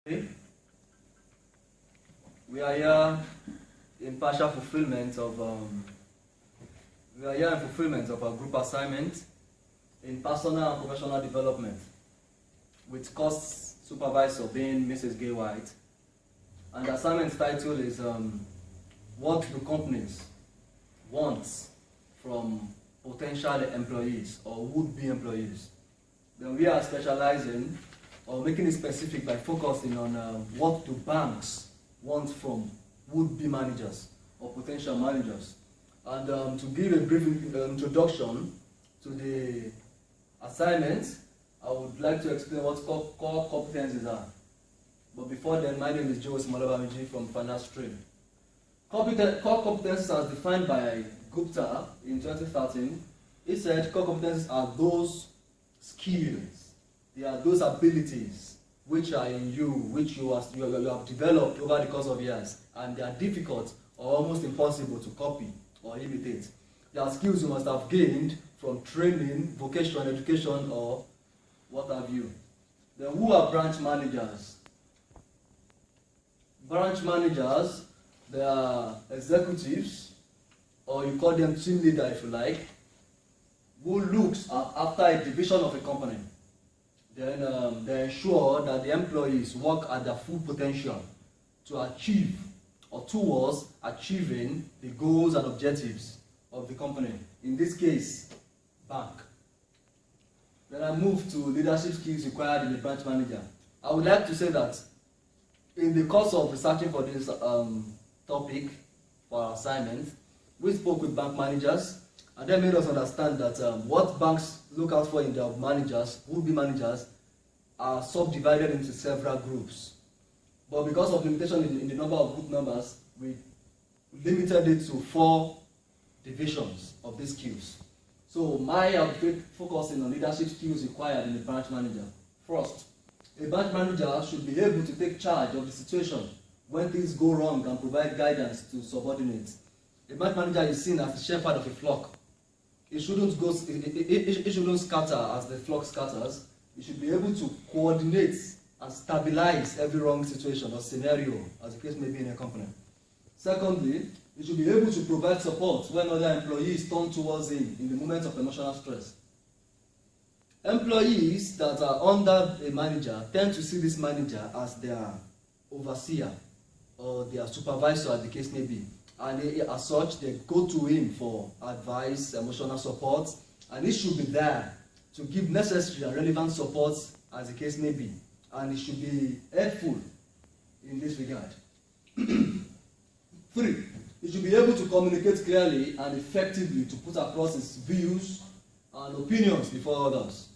We are here in partial fulfillment of our group assignment in personal and professional development, with cost supervisor being Mrs. Gay White. And the assignment title is what do companies want from potential employees or would-be employees. Then we are specializing or making it specific by focusing on what do banks want from would-be managers or potential managers. And to give a brief introduction to the assignment, I would like to explain what core competencies are. But before then, my name is Joe from Finance Stream. Core competencies as defined by Gupta in 2013, he said core competencies are those skills, they are those abilities which are in you, which you have developed over the course of years, and they are difficult or almost impossible to copy or imitate. They are skills you must have gained from training, vocation, education, or what have you. Then who are branch managers? Branch managers, they are executives, or you call them team leader if you like, who looks after a division of a company. Then they ensure that the employees work at their full potential to achieve or towards achieving the goals and objectives of the company. In this case, bank. Then I move to leadership skills required in a branch manager. I would like to say that in the course of researching for this topic for our assignment, we spoke with bank managers, and they made us understand that what banks look out for in their managers, would-be managers, are subdivided into several groups. But because of limitation in the number of group numbers, we limited it to 4 divisions of these skills. So my focusing on leadership skills required in a branch manager. First, a branch manager should be able to take charge of the situation when things go wrong and provide guidance to subordinates. A branch manager is seen as the shepherd of a flock. It shouldn't scatter as the flock scatters. It should be able to coordinate and stabilize every wrong situation or scenario, as the case may be in a company. Secondly, it should be able to provide support when other employees turn towards him in the moment of emotional stress. Employees that are under a manager tend to see this manager as their overseer or their supervisor, as the case may be. And as such, they go to him for advice, emotional support, and he should be there to give necessary and relevant support as the case may be. And he should be helpful in this regard. 3, he should be able to communicate clearly and effectively to put across his views and opinions before others.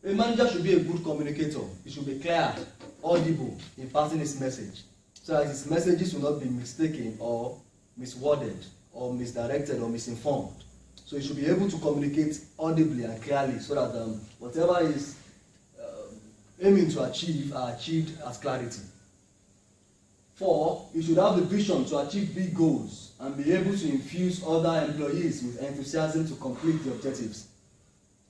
A manager should be a good communicator. He should be clear, audible in passing his message, so that his messages will not be mistaken or misworded or misdirected or misinformed. So he should be able to communicate audibly and clearly so that whatever is aiming to achieve are achieved as clarity. 4, he should have the vision to achieve big goals and be able to infuse other employees with enthusiasm to complete the objectives.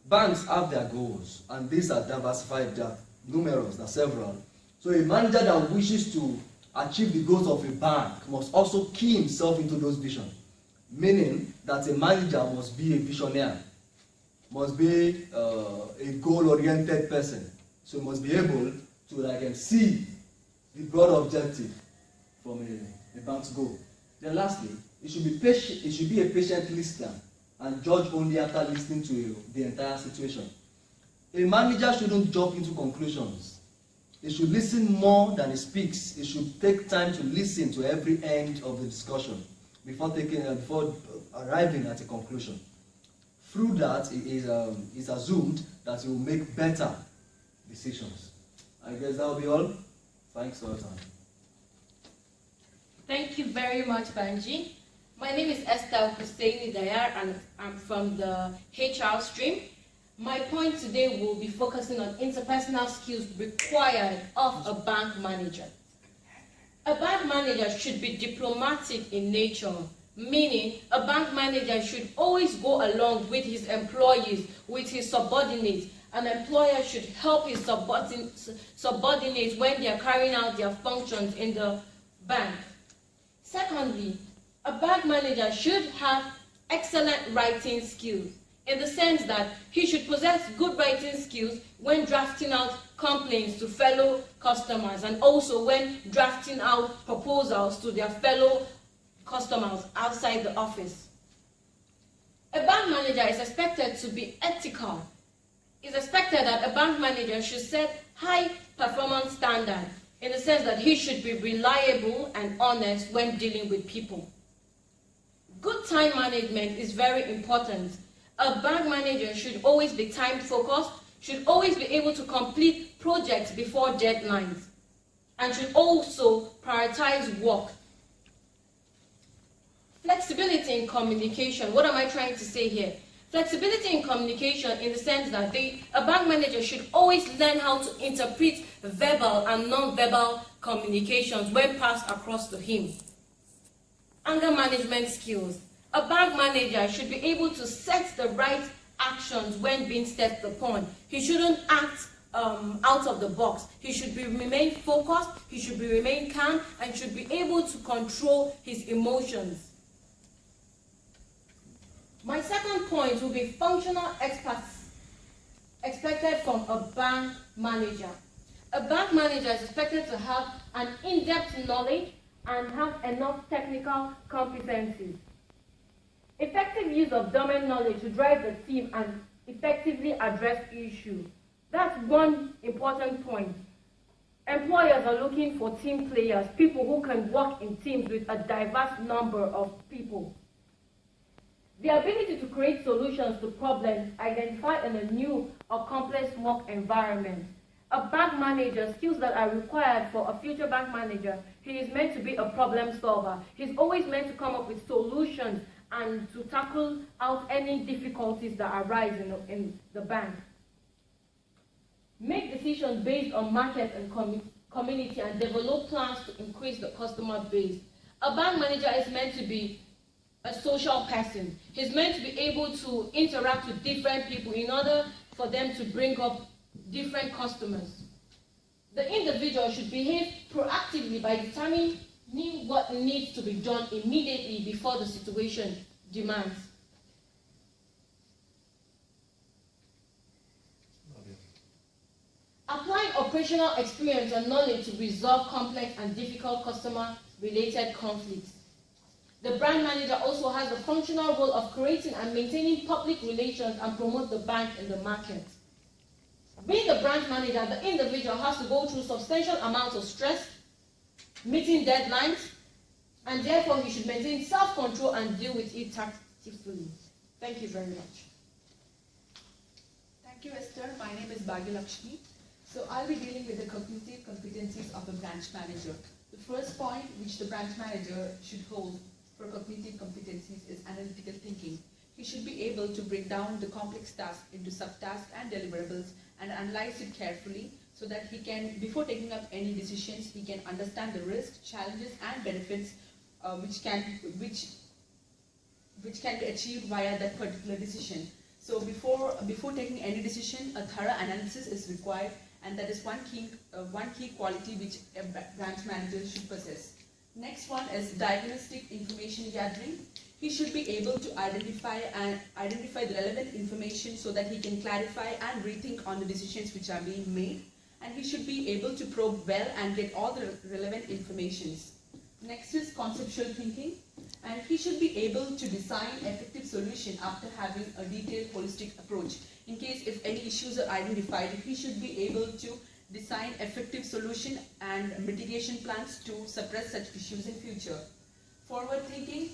Banks have their goals, and these are diversified, they are numerous, there are several. So a manager that wishes to achieve the goals of a bank must also key himself into those visions, meaning that a manager must be a visionary, must be a goal-oriented person. So he must be able to see the broad objective from a bank's goal. Then lastly, it should be patient. It should be a patient listener and judge only after listening to the entire situation. A manager shouldn't jump into conclusions. He should listen more than he speaks. He should take time to listen to every end of the discussion before arriving at a conclusion. Through that, it is assumed that he will make better decisions. I guess that will be all. Thanks for your time. Thank you very much, Banji. My name is Estelle Husseini Dayar, and I'm from the HR stream. My point today will be focusing on interpersonal skills required of a bank manager. A bank manager should be diplomatic in nature, meaning a bank manager should always go along with his employees, with his subordinates, an employer should help his subordinates when they are carrying out their functions in the bank. Secondly, a bank manager should have excellent writing skills, in the sense that he should possess good writing skills when drafting out complaints to fellow customers, and also when drafting out proposals to their fellow customers outside the office. A bank manager is expected to be ethical. It's expected that a bank manager should set high performance standards, in the sense that he should be reliable and honest when dealing with people. Good time management is very important. A bank manager should always be time focused, should always be able to complete projects before deadlines, and should also prioritize work. Flexibility in communication. What am I trying to say here? Flexibility in communication, in the sense that a bank manager should always learn how to interpret verbal and non-verbal communications when passed across to him. Anger management skills. A bank manager should be able to set the right actions when being stepped upon. He shouldn't act out of the box. He should remain focused, he should remain calm, and should be able to control his emotions. My second point will be functional experts expected from a bank manager. A bank manager is expected to have an in-depth knowledge and have enough technical competencies. Effective use of domain knowledge to drive the team and effectively address issues. That's one important point. Employers are looking for team players, people who can work in teams with a diverse number of people. The ability to create solutions to problems identified in a new or complex work environment. A bank manager, skills that are required for a future bank manager. He is meant to be a problem solver. He's always meant to come up with solutions and to tackle out any difficulties that arise in the bank. Make decisions based on market and community, and develop plans to increase the customer base. A bank manager is meant to be a social person. He's meant to be able to interact with different people in order for them to bring up different customers. The individual should behave proactively by determining what needs to be done immediately before the situation demands. Applying operational experience and knowledge to resolve complex and difficult customer-related conflicts. The brand manager also has the functional role of creating and maintaining public relations and promote the bank in the market. Being the branch manager, the individual has to go through substantial amounts of stress, meeting deadlines, and therefore he should maintain self-control and deal with it tactfully. Thank you very much. Thank you, Esther. My name is Bhagyalakshmi. So I'll be dealing with the cognitive competencies of a branch manager. The first point which the branch manager should hold for cognitive competencies is analytical thinking. He should be able to break down the complex task into subtasks and deliverables and analyze it carefully so that he can, before taking up any decisions, he can understand the risks, challenges and benefits which can be achieved via that particular decision. So before taking any decision, a thorough analysis is required, and that is one key quality which a branch manager should possess. Next one is diagnostic information gathering. He should be able to identify the relevant information so that he can clarify and rethink on the decisions which are being made, and he should be able to probe well and get all the relevant informations. Next is conceptual thinking, and he should be able to design effective solution after having a detailed holistic approach. In case if any issues are identified, he should be able to design effective solution and mitigation plans to suppress such issues in future. Forward thinking,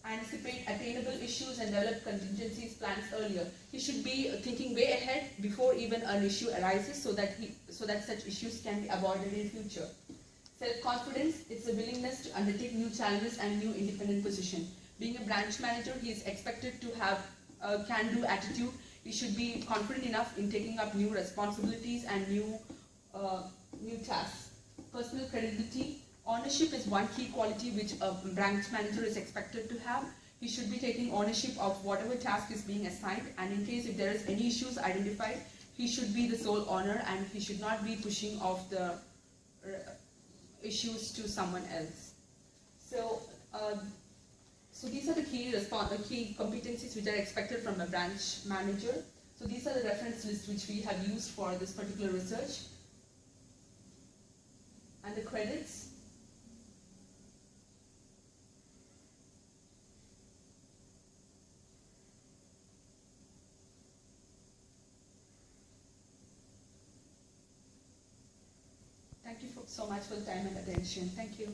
anticipate attainable issues and develop contingencies plans earlier. He should be thinking way ahead before even an issue arises so that such issues can be avoided in future. Self-confidence, it's a willingness to undertake new challenges and new independent position. Being a branch manager, he is expected to have a can-do attitude. He should be confident enough in taking up new responsibilities and new tasks. Personal credibility. Ownership is one key quality which a branch manager is expected to have. He should be taking ownership of whatever task is being assigned, and in case if there is any issues identified, he should be the sole owner and he should not be pushing off the issues to someone else. So, these are the key competencies which are expected from a branch manager. So these are the reference lists which we have used for this particular research. And the credits. Thank you so much for the time and attention. Thank you.